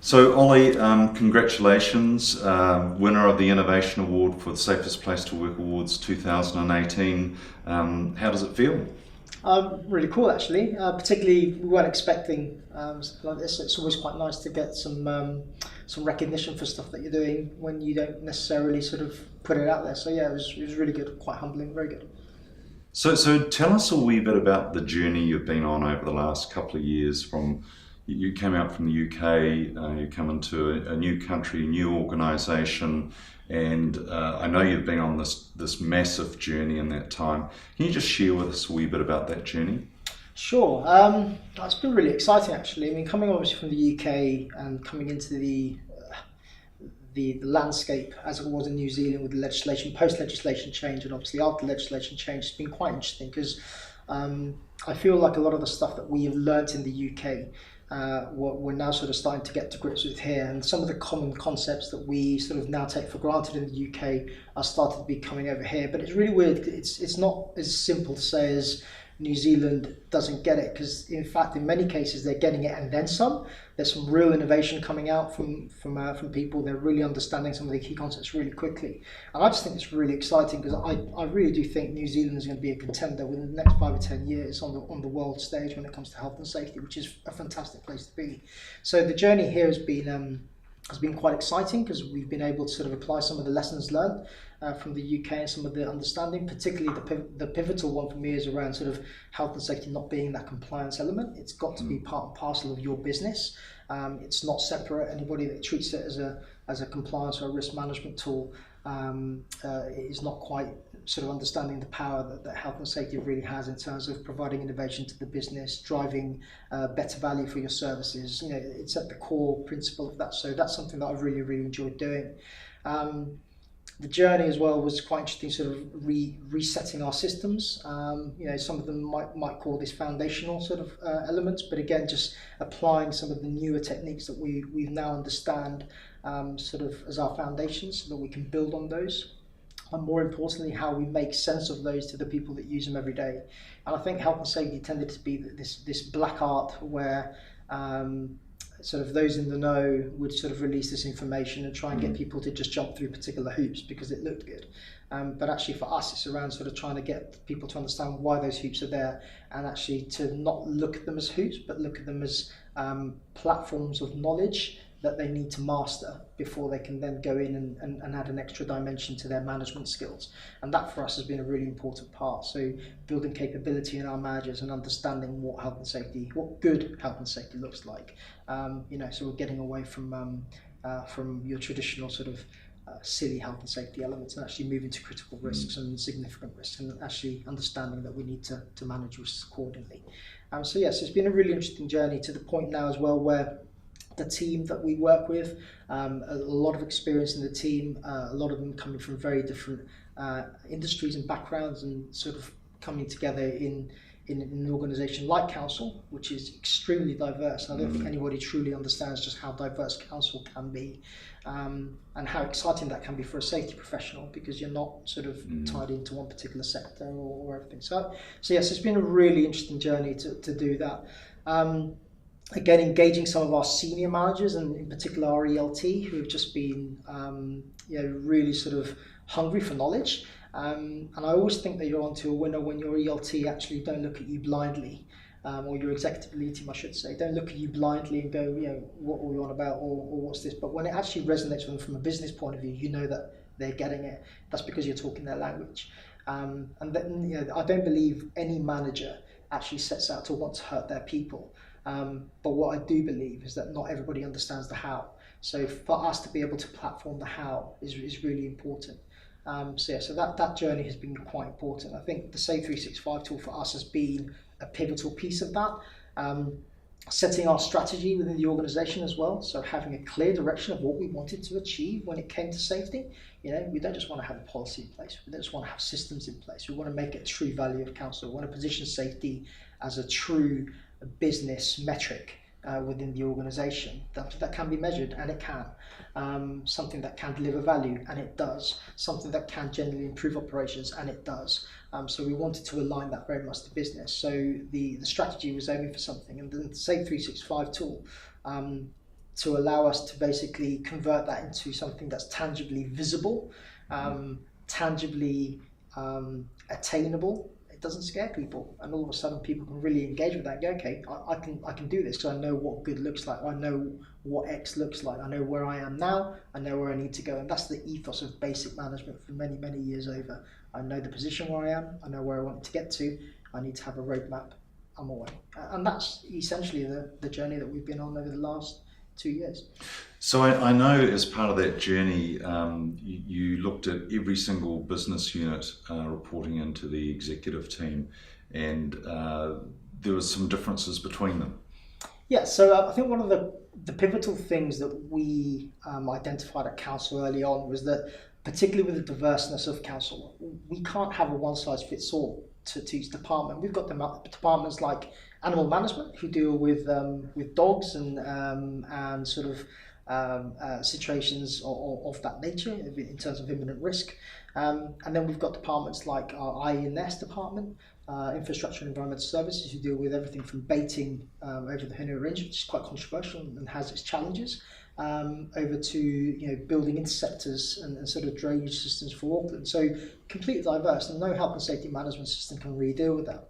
So Ollie, congratulations, winner of the Innovation Award for the Safest Place to Work Awards 2018. How does it feel? Really cool, actually. Particularly, we weren't expecting something like this. It's always quite nice to get some recognition for stuff that you're doing when you don't necessarily sort of put it out there. So yeah, it was really good, quite humbling, very good. So tell us a wee bit about the journey you've been on over the last couple of years. From you came out from the UK, you come into a new country, new organisation, and I know you've been on this massive journey in that time. Can you just share with us a wee bit about that journey? Sure. It's been really exciting, actually. I mean, coming obviously from the UK and coming into the landscape as it was in New Zealand with the legislation, post-legislation change, and obviously after legislation change, it's been quite interesting because I feel like a lot of the stuff that we have learnt in the UK, we're now sort of starting to get to grips with here, and some of the common concepts that we sort of now take for granted in the UK are starting to be coming over here. But it's really weird. It's not as simple to say as New Zealand doesn't get it, because in fact in many cases they're getting it and then some. There's some real innovation coming out from people. They're really understanding some of the key concepts really quickly, and I just think it's really exciting because I really do think New Zealand is going to be a contender within the next 5 or 10 years on the world stage when it comes to health and safety, which is a fantastic place to be. So the journey here has been quite exciting because we've been able to sort of apply some of the lessons learned from the UK and some of the understanding. Particularly the pivotal one for me is around sort of health and safety not being that compliance element. It's got to be part and parcel of your business. It's not separate. Anybody that treats it as a compliance or a risk management tool is not quite sort of understanding the power that health and safety really has in terms of providing innovation to the business, driving better value for your services. You know, it's at the core principle of that. So that's something that I've really enjoyed doing. The journey as well was quite interesting, sort of resetting our systems. Some of them might call this foundational sort of elements, but again, just applying some of the newer techniques that we now understand sort of as our foundations so that we can build on those. And more importantly, how we make sense of those to the people that use them every day. And I think health and safety tended to be this black art where sort of those in the know would sort of release this information and try and get people to just jump through particular hoops because it looked good. But actually for us, it's around sort of trying to get people to understand why those hoops are there, and actually to not look at them as hoops, but look at them as platforms of knowledge that they need to master before they can then go in and add an extra dimension to their management skills. And that for us has been a really important part. So building capability in our managers and understanding what good health and safety looks like. So we're getting away from your traditional sort of silly health and safety elements and actually moving to critical risks and significant risks, and actually understanding that we need to manage risks accordingly. So yes, it's been a really interesting journey to the point now as well where the team that we work with, a lot of experience in the team, a lot of them coming from very different industries and backgrounds, and sort of coming together in an organisation like Council, which is extremely diverse. And I don't think anybody truly understands just how diverse Council can be, and how exciting that can be for a safety professional, because you're not sort of tied into one particular sector or everything. So yes, it's been a really interesting journey to do that. Again, engaging some of our senior managers, and in particular our ELT, who have just been really sort of hungry for knowledge. And I always think that you're onto a winner when your ELT actually don't look at you blindly, or your executive lead team, I should say, don't look at you blindly and go, what are we on about, or what's this? But when it actually resonates with them from a business point of view, you know that they're getting it. That's because you're talking their language. And then, I don't believe any manager actually sets out to want to hurt their people. But what I do believe is that not everybody understands the how. So for us to be able to platform the how is really important. So that journey has been quite important. I think the Safe365 tool for us has been a pivotal piece of that. Setting our strategy within the organisation as well, so having a clear direction of what we wanted to achieve when it came to safety. We don't just want to have a policy in place, we don't just want to have systems in place, we want to make it a true value of Council. We want to position safety as a true business metric within the organisation that can be measured, and it can. Something that can deliver value, and it does. Something that can generally improve operations, and it does. So we wanted to align that very much to business. So the strategy was aiming for something, and the Safe365 tool to allow us to basically convert that into something that's tangibly visible, tangibly attainable. It doesn't scare people, and all of a sudden people can really engage with that and go, okay, I can do this because I know what good looks like, I know what X looks like, I know where I am now, I know where I need to go. And that's the ethos of basic management for many years over. I know the position where I am, I know where I want to get to, I need to have a roadmap, I'm away. And that's essentially the journey that we've been on over the last 2 years. So I know as part of that journey, you looked at every single business unit reporting into the executive team, and there was some differences between them. Yeah, so I think one of the pivotal things that we identified at Council early on was that, particularly with the diverseness of Council, we can't have a one-size-fits-all to each department. We've got departments like animal management who deal with dogs and sort of situations of that nature in terms of imminent risk. And then we've got departments like our IENS department, Infrastructure and Environmental Services, who deal with everything from baiting over the Henry Range, which is quite controversial and has its challenges, over to building interceptors and sort of drainage systems for Auckland. So completely diverse, and no health and safety management system can really deal with that.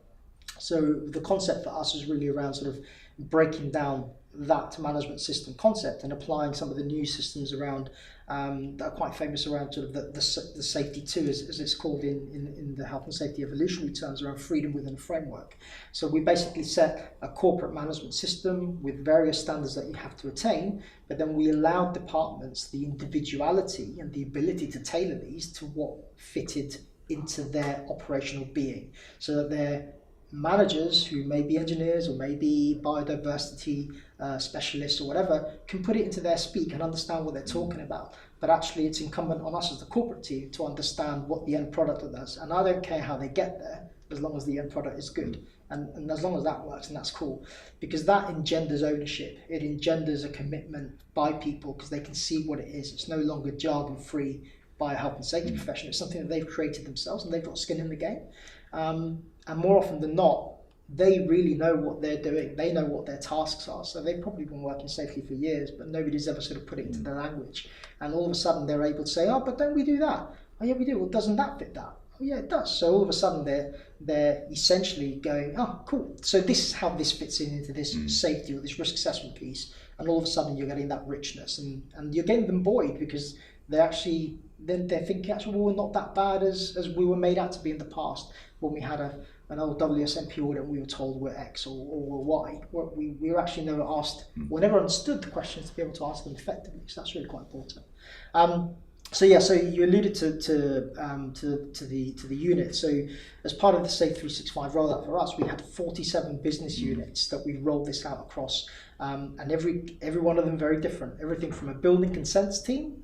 So the concept for us is really around sort of breaking down that management system concept and applying some of the new systems around that are quite famous around sort of the safety 2, as it's called in the health and safety evolutionary terms, around freedom within a framework. So we basically set a corporate management system with various standards that you have to attain, but then we allowed departments the individuality and the ability to tailor these to what fitted into their operational being, so that their managers, who may be engineers or may be biodiversity specialists or whatever, can put it into their speak and understand what they're talking about. But actually it's incumbent on us as the corporate team to understand what the end product does. And I don't care how they get there, as long as the end product is good. And as long as that works, and that's cool. Because that engenders ownership. It engenders a commitment by people because they can see what it is. It's no longer jargon free by a health and safety professional. It's something that they've created themselves and they've got skin in the game. And more often than not, they really know what they're doing. They know what their tasks are. So they've probably been working safely for years, but nobody's ever sort of put it into their language. And all of a sudden they're able to say, oh, but don't we do that? Oh, yeah, we do. Well, doesn't that fit that? Oh, yeah, it does. So all of a sudden they're essentially going, oh, cool. So this is how this fits into this safety or this risk assessment piece. And all of a sudden you're getting that richness, and you're getting them buoyed because they're thinking, actually, well, we're not that bad as we were made out to be in the past when we had an old WSMP audit and we were told we're X or we're Y. We were actually never asked, or never understood the questions to be able to answer them effectively. So that's really quite important. So you alluded to the unit. So as part of the Safe365 rollout for us, we had 47 business units that we rolled this out across, and every one of them very different. Everything from a building consents team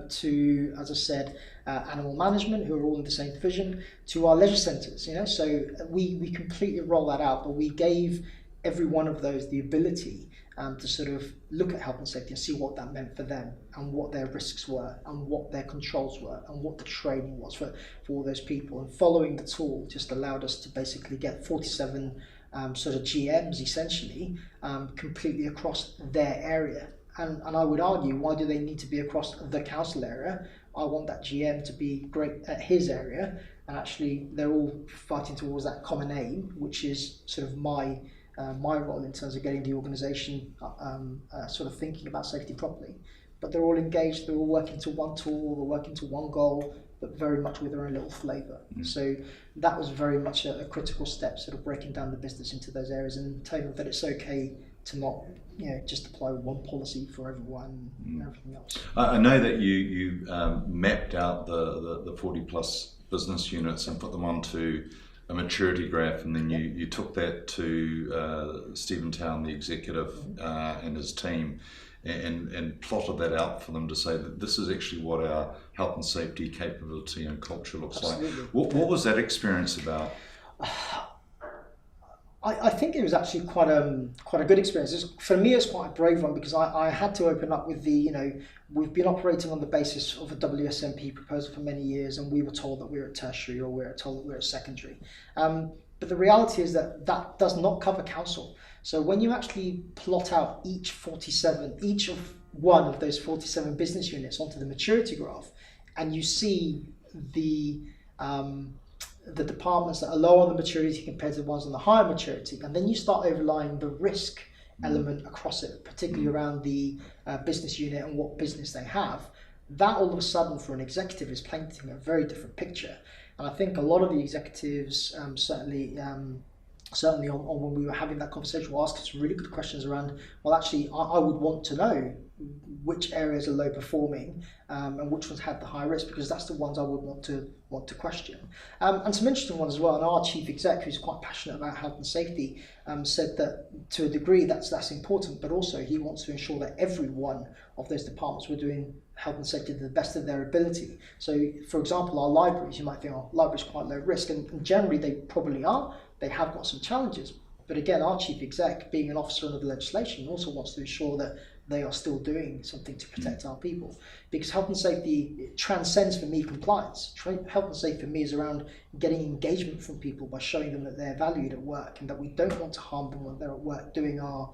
to, as I said, animal management, who are all in the same division, to our leisure centres. So we completely roll that out, but we gave every one of those the ability to sort of look at health and safety and see what that meant for them and what their risks were and what their controls were and what the training was for all those people. And following the tool just allowed us to basically get 47 sort of GMs essentially completely across their area. And I would argue, why do they need to be across the council area? I want that GM to be great at his area, and actually they're all fighting towards that common aim, which is sort of my role in terms of getting the organisation sort of thinking about safety properly. But they're all engaged, they're all working to one tool, they're working to one goal, but very much with their own little flavour. So that was very much a critical step, sort of breaking down the business into those areas and telling them that it's okay to not just apply one policy for everyone and everything else. I know that you mapped out the 40 plus business units and put them onto a maturity graph, and then you took that to Stephen Town, the executive, and his team, and plotted that out for them to say that this is actually what our health and safety capability and culture looks Absolutely. like. What was that experience about? I think it was actually quite a good experience. For me, it's quite a brave one because I had to open up with we've been operating on the basis of a WSMP proposal for many years, and we were told that we were at tertiary or we were told that we were at secondary. But the reality is that that does not cover council. So when you actually plot out each one of those 47 business units onto the maturity graph, and you see the departments that are low on the maturity compared to the ones on the higher maturity, and then you start overlaying the risk element across it, particularly around the business unit and what business they have, that all of a sudden for an executive is painting a very different picture. And I think a lot of the executives, certainly on when we were having that conversation, were asking some really good questions around, well, actually, I would want to know which areas are low performing and which ones have the high risk, because that's the ones I would want to question. And some interesting ones as well. And our chief exec, who's quite passionate about health and safety, said that to a degree that's important, but also he wants to ensure that every one of those departments were doing health and safety to the best of their ability. So, for example, our libraries, you might think, oh, libraries are quite low risk, and generally they probably are. They have got some challenges. But again, our chief exec, being an officer under the legislation, also wants to ensure that they are still doing something to protect our people. Because health and safety transcends for me compliance. Health and safety for me is around getting engagement from people by showing them that they're valued at work and that we don't want to harm them when they're at work doing our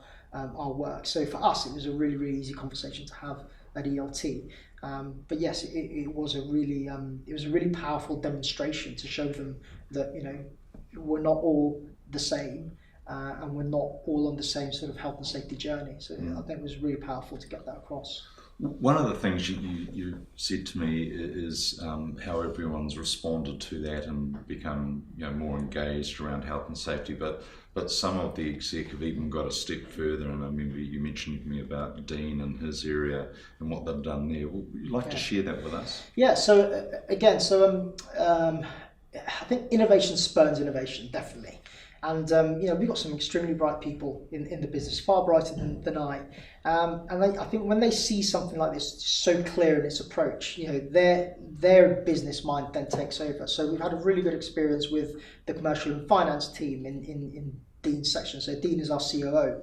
work. So for us, it was a really, really easy conversation to have at ELT. But yes, it was a really powerful demonstration to show them that, you know, we're not all the same. And we're not all on the same sort of health and safety journey. So I think it was really powerful to get that across. One of the things you said to me is how everyone's responded to that and become, you know, more engaged around health and safety. But some of the exec have even got a step further. And I remember you mentioned to me about Dean and his area and what they've done there. Would you like to share that with us? Yeah. So again, I think innovation spurns innovation, definitely. And you know, we've got some extremely bright people in the business, far brighter than I. And I think when they see something like this so clear in its approach, you know, their business mind then takes over. So we've had a really good experience with the commercial and finance team in Dean's section. So Dean is our COO.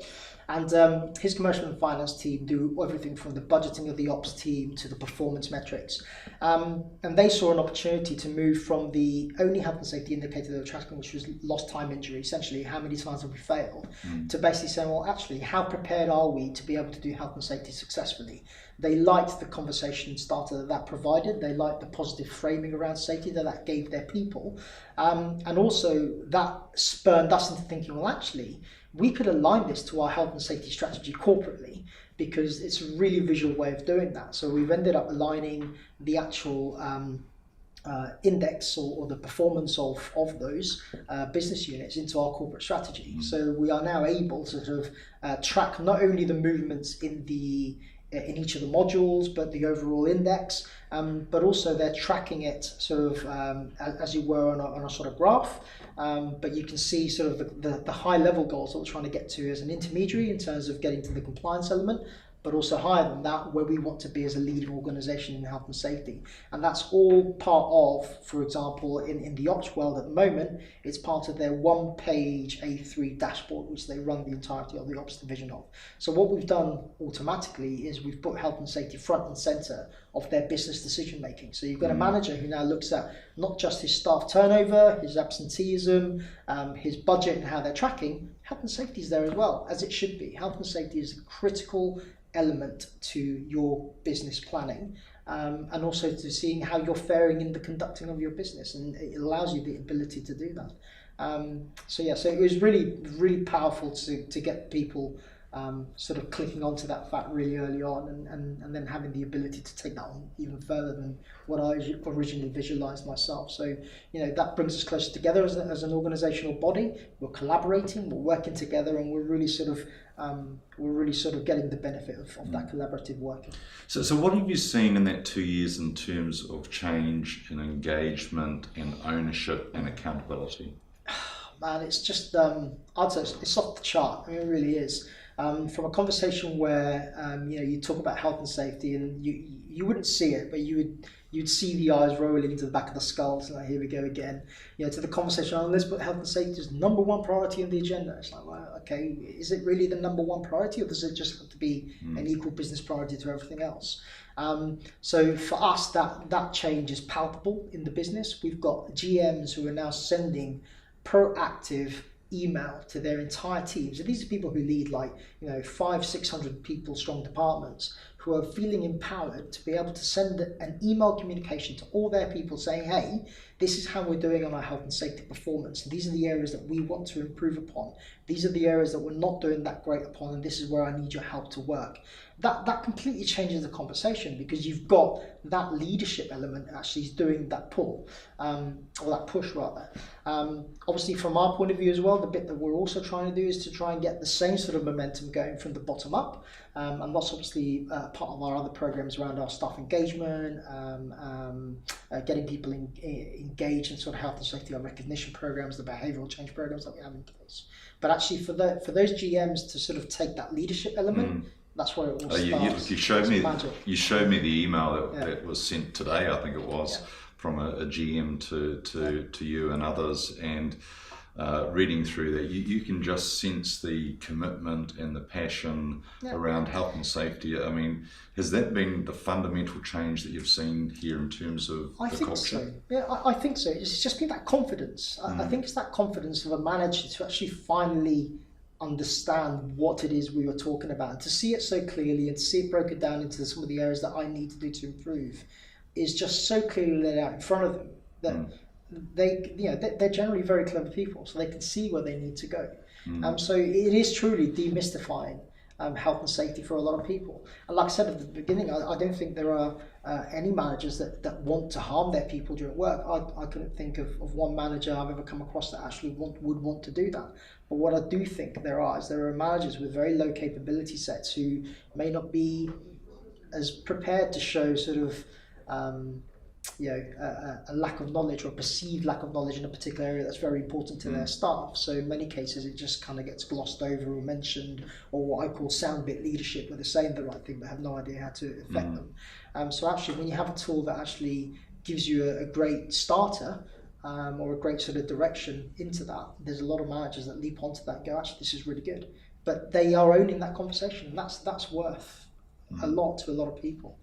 And his commercial and finance team do everything from the budgeting of the ops team to the performance metrics. And they saw an opportunity to move from the only health and safety indicator they were tracking, which was lost time injury, essentially how many times have we failed, to basically saying, well, actually, how prepared are we to be able to do health and safety successfully? They liked the conversation starter that provided. They liked the positive framing around safety that gave their people. And also that spurred us into thinking, well, actually, we could align this to our health and safety strategy corporately, because it's a really visual way of doing that. So we've ended up aligning the actual index or the performance of those business units into our corporate strategy. So we are now able to sort of track not only the movements in each of the modules, but the overall index, but also they're tracking it sort of as you were on a sort of graph. But you can see sort of the high level goals that we're trying to get to as an intermediary in terms of getting to the compliance element, but also higher than that where we want to be as a leading organisation in health and safety. And that's all part of, for example, in the ops world at the moment, it's part of their one-page A3 dashboard, which they run the entirety of the ops division of. So what we've done automatically is we've put health and safety front and centre of their business decision making. So you've got a manager who now looks at not just his staff turnover, his absenteeism, his budget and how they're tracking. Health and safety is there as well, as it should be. Health and safety is a critical element to your business planning, and also to seeing how you're faring in the conducting of your business, and it allows you the ability to do that. So it was really, really powerful to get people sort of clicking onto that fact really early on, and then having the ability to take that on even further than what I originally visualized myself. So, you know, that brings us closer together as an organizational body. We're collaborating, we're working together, and we're really sort of getting the benefit of that collaborative working. So what have you seen in that 2 years in terms of change and engagement and ownership and accountability? Man, it's just I'd say it's off the chart. I mean, it really is. From a conversation where you know, you talk about health and safety, and you wouldn't see it, but you'd see the eyes rolling into the back of the skulls, and like, here we go again. You know, to the conversation on let's put health and safety as number one priority on the agenda. It's like, well, okay, is it really the number one priority, or does it just have to be an equal business priority to everything else? So for us, that change is palpable in the business. We've got GMs who are now sending proactive email to their entire teams. And these are people who lead 500-600 people strong departments, who are feeling empowered to be able to send an email communication to all their people saying, hey, this is how we're doing on our health and safety performance. These are the areas that we want to improve upon. These are the areas that we're not doing that great upon, and this is where I need your help to work. That completely changes the conversation, because you've got that leadership element actually doing that pull, or that push rather. Obviously from our point of view as well, the bit that we're also trying to do is to try and get the same sort of momentum going from the bottom up. And that's obviously part of our other programs around our staff engagement, getting people engaged in sort of health and safety, our recognition programs, the behavioural change programs that we have in place. But actually for those GMs to sort of take that leadership element, that's where it all starts. You showed me the email that was sent today, I think it was, from a GM to you and others, and reading through that, you can just sense the commitment and the passion around health and safety. I mean, has that been the fundamental change that you've seen here in terms of the culture? So. Yeah, I think so. It's just been that confidence. I think it's that confidence of a manager to actually finally understand what it is we were talking about, and to see it so clearly and to see it broken down into some of the areas that I need to do to improve is just so clearly laid out in front of them that they're generally very clever people, so they can see where they need to go. So it is truly demystifying health and safety for a lot of people. And like I said at the beginning, I don't think there are any managers that want to harm their people during work. I couldn't think of one manager I've ever come across that actually would want to do that. But what I do think there are managers with very low capability sets who may not be as prepared to show sort of a lack of knowledge or perceived lack of knowledge in a particular area that's very important to their staff. So in many cases it just kind of gets glossed over or mentioned, or what I call sound bit leadership, where they're saying the right thing but have no idea how to affect them. So actually when you have a tool that actually gives you a great starter, or a great sort of direction into that, there's a lot of managers that leap onto that and go, actually this is really good. But they are owning that conversation, and that's worth a lot to a lot of people.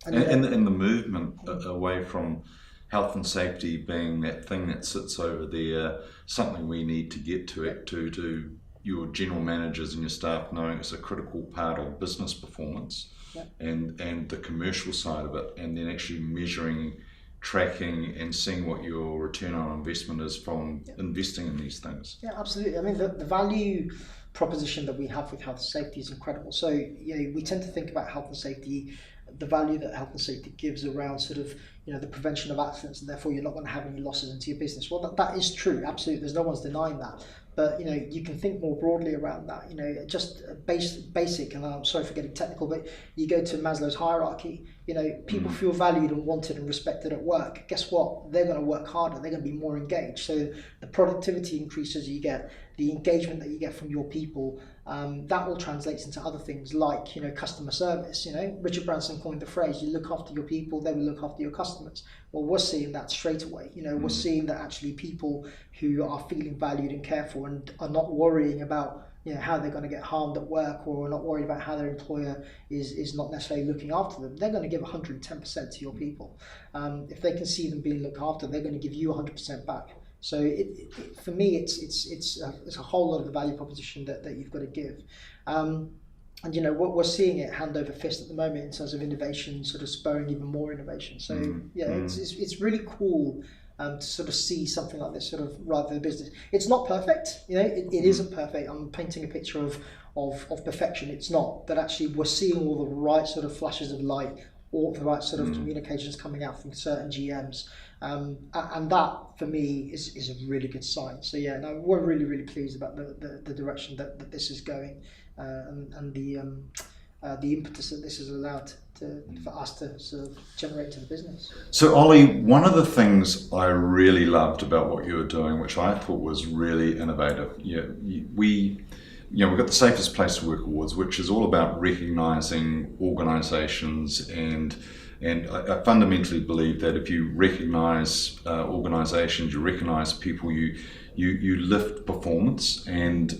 And the movement away from health and safety being that thing that sits over there, something we need to get to your general managers and your staff knowing it's a critical part of business performance, and the commercial side of it, and then actually measuring, tracking and seeing what your return on investment is from investing in these things. Yeah, absolutely. I mean, the value proposition that we have with health and safety is incredible. So, we tend to think about health and safety, the value that health and safety gives around sort of, the prevention of accidents, and therefore you're not going to have any losses into your business. Well, that is true, absolutely. There's no one's denying that. But, you can think more broadly around that, just basic, and I'm sorry for getting technical, but you go to Maslow's hierarchy, people feel valued and wanted and respected at work. Guess what? They're going to work harder. They're going to be more engaged. So the productivity increases you get, the engagement that you get from your people, that all translates into other things like, customer service. Richard Branson coined the phrase, you look after your people, they will look after your customers. Well, we're seeing that straight away. We're seeing that actually people who are feeling valued and cared for and are not worrying about how they're going to get harmed at work, or are not worried about how their employer is not necessarily looking after them. They're going to give 110% to your people. If they can see them being looked after, they're going to give you 100% back. So for me, it's a whole lot of the value proposition that you've got to give. And we're seeing it hand over fist at the moment in terms of innovation, sort of spurring even more innovation. So it's really cool to sort of see something like this sort of run through the business. It's not perfect, it isn't perfect. I'm painting a picture of perfection. It's not, but actually we're seeing all the right sort of flashes of light, all the right sort of communications coming out from certain GMs. And that for me is a really good sign. So we're really, really pleased about the direction that this is going, and the impetus that this has allowed for us to sort of generate to the business. So Ollie, one of the things I really loved about what you were doing, which I thought was really innovative, we've got the Safest Place to Work Awards, which is all about recognising organisations, and I fundamentally believe that if you recognise organisations, you recognise people, you lift performance. And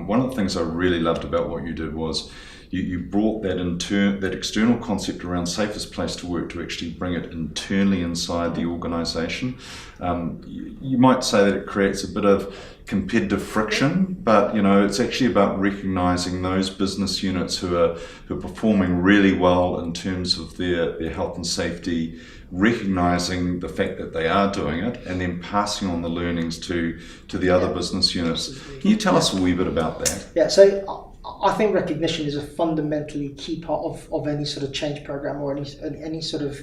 one of the things I really loved about what you did was you brought that external concept around safest place to work to actually bring it internally inside the organisation. You might say that it creates a bit of competitive friction, but it's actually about recognising those business units who are performing really well in terms of their health and safety, recognising the fact that they are doing it, and then passing on the learnings to the other business units. Absolutely. Can you tell us a wee bit about that? Yeah, so I think recognition is a fundamentally key part of any sort of change program or any sort of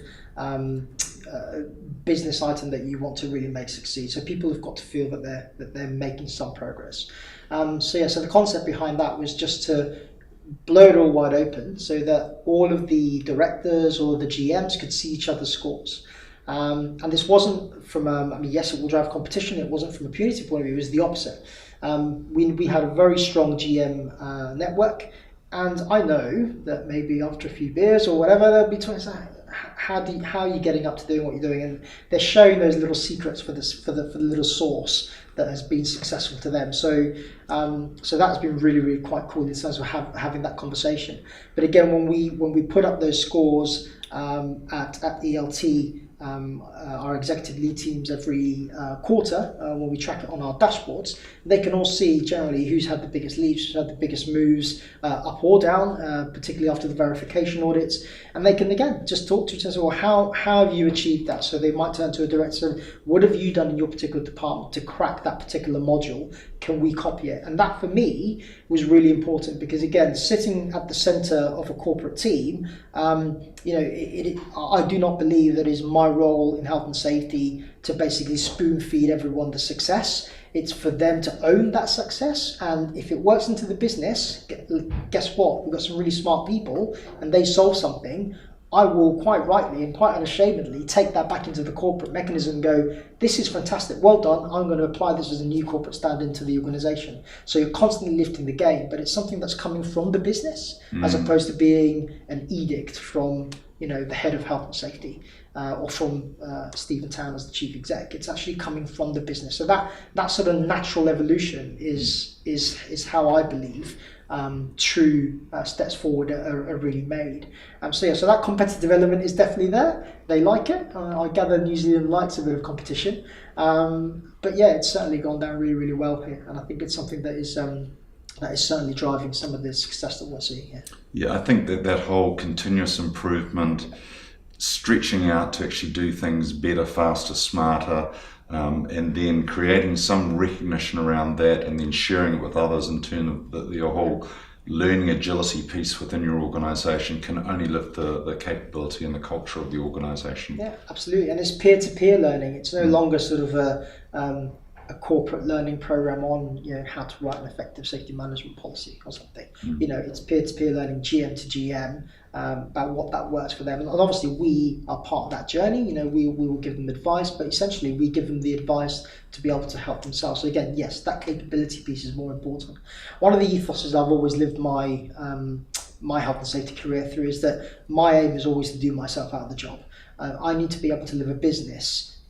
business item that you want to really make succeed. So people have got to feel that they're making some progress. So the concept behind that was just to blow it all wide open so that all of the directors or the GMs could see each other's scores. And this wasn't from, yes, it will drive competition. It wasn't from a punitive point of view. It was the opposite. We had a very strong GM network, and I know that maybe after a few beers or whatever, they'll be talking about how are you getting up to doing what you're doing, and they're showing those little secrets for the little source that has been successful to them. So that's been really, really quite cool in terms of having that conversation. But again, when we put up those scores at ELT. Our executive lead teams every quarter, when we track it on our dashboards, they can all see generally who's had the biggest leaps, who's had the biggest moves up or down, particularly after the verification audits, and they can again just talk to each other. Well, how have you achieved that? So they might turn to a director. What have you done in your particular department to crack that particular module? Can we copy it? And that for me was really important because again, sitting at the centre of a corporate team, I do not believe that is my role in health and safety to basically spoon feed everyone the success. It's for them to own that success, and if it works into the business, guess what? We've got some really smart people and they solve something. I will quite rightly and quite unashamedly take that back into the corporate mechanism and go, this is fantastic, well done, I'm going to apply this as a new corporate standard into the organisation. So you're constantly lifting the game, but it's something that's coming from the business as opposed to being an edict from the head of health and safety or from Stephen Town as the chief exec. It's actually coming from the business. So that sort of natural evolution is how I believe true steps forward are really made. So that competitive element is definitely there. They like it. I gather New Zealand likes a bit of competition. But yeah, it's certainly gone down really, really well here. And I think it's something that is certainly driving some of the success that we're seeing here. Yeah, I think that whole continuous improvement, stretching out to actually do things better, faster, smarter, and then creating some recognition around that and then sharing it with others in terms of the whole learning agility piece within your organisation can only lift the capability and the culture of the organisation. Yeah, absolutely. And it's peer-to-peer learning. It's no longer sort of a corporate learning program on how to write an effective safety management policy or something. It's peer-to-peer learning, GM to GM, about what that works for them. And obviously we are part of that journey. We will give them advice, but essentially we give them the advice to be able to help themselves. So again, yes, that capability piece is more important. One of the ethoses I've always lived my health and safety career through is that my aim is always to do myself out of the job. I need to be able to leave a business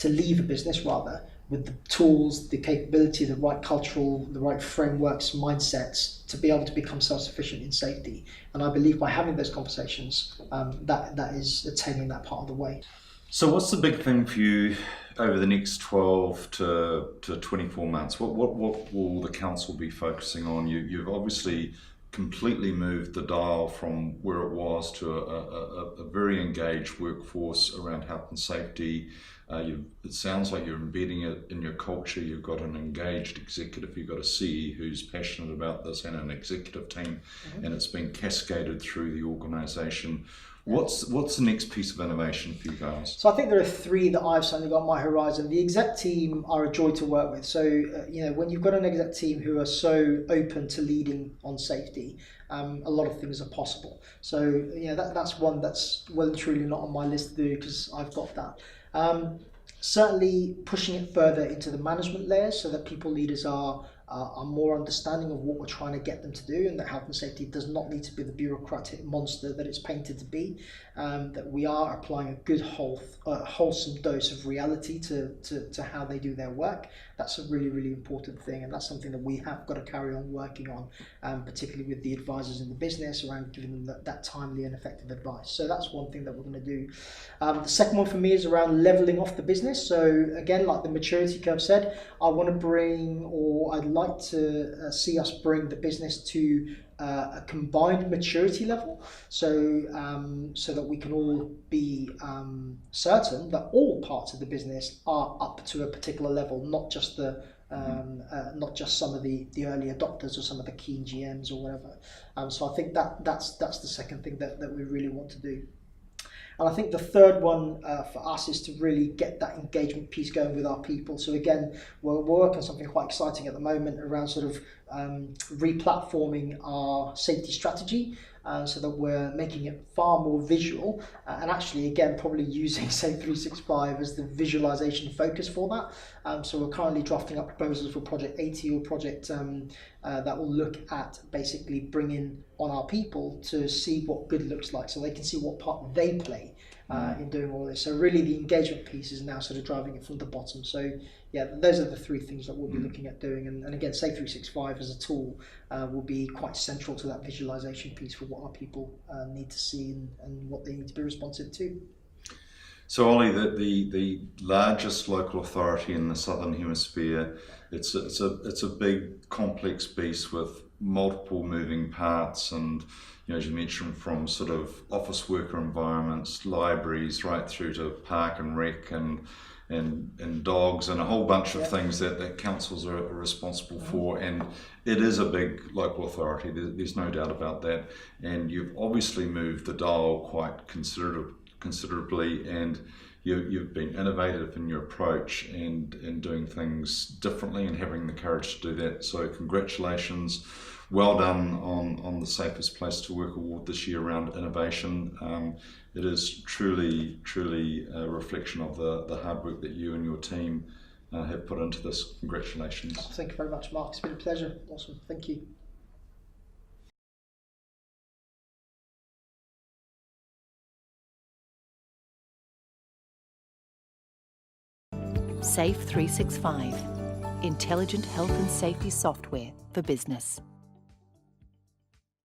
with the tools, the capability, the right the right frameworks, mindsets to be able to become self-sufficient in safety. And I believe by having those conversations, that is attaining that part of the way. So what's the big thing for you over the next 12 to 24 months? What will the council be focusing on? You've obviously completely moved the dial from where it was to a very engaged workforce around health and safety. It sounds like you're embedding it in your culture. You've got an engaged executive, you've got a CE who's passionate about this, and an executive team, and it's been cascaded through the organisation. What's the next piece of innovation for you guys? So I think there are three that I've certainly got on my horizon. The exec team are a joy to work with. So when you've got an exec team who are so open to leading on safety, a lot of things are possible. So that's one that's well and truly not on my list to do because I've got that. Certainly pushing it further into the management layers so that people leaders are are more understanding of what we're trying to get them to do, and that health and safety does not need to be the bureaucratic monster that it's painted to be, that we are applying a good wholesome dose of reality to how they do their work. That's a really, really important thing, and that's something that we have got to carry on working on, particularly with the advisors in the business, around giving them that timely and effective advice. So that's one thing that we're going to do. The second one for me is around leveling off the business. So again, like the maturity curve said, I want to bring, or I'd like to see us bring the business to a combined maturity level, so that we can all be certain that all parts of the business are up to a particular level, not just not just some of the early adopters or some of the key GMs or whatever. So I think that's the second thing that we really want to do. And I think the third one for us is to really get that engagement piece going with our people. So again, we're working on something quite exciting at the moment around sort of re-platforming our safety strategy, so that we're making it far more visual, and actually again probably using Safe365 as the visualization focus for that. So we're currently drafting up proposals for Project 80 or project that will look at basically bringing on our people to see what good looks like, so they can see what part they play in doing all this. So really the engagement piece is now sort of driving it from the bottom. So yeah, those are the three things that we'll be looking at doing, and again, Safe365 as a tool will be quite central to that visualization piece for what our people need to see and what they need to be responsive to. So Ollie, the largest local authority in the Southern Hemisphere, it's a big complex beast with multiple moving parts, and as you mentioned, from sort of office worker environments, libraries, right through to park and rec and dogs and a whole bunch of things that councils are responsible for, and it is a big local authority, there's no doubt about that, and you've obviously moved the dial quite considerably, and you've been innovative in your approach and doing things differently and having the courage to do that. So congratulations, well done on the Safest Place to Work award this year around innovation. It is truly a reflection of the hard work that you and your team have put into this. Congratulations. Thank you very much, Mark. It's been a pleasure. Awesome. Thank you. Safe365, intelligent health and safety software for business.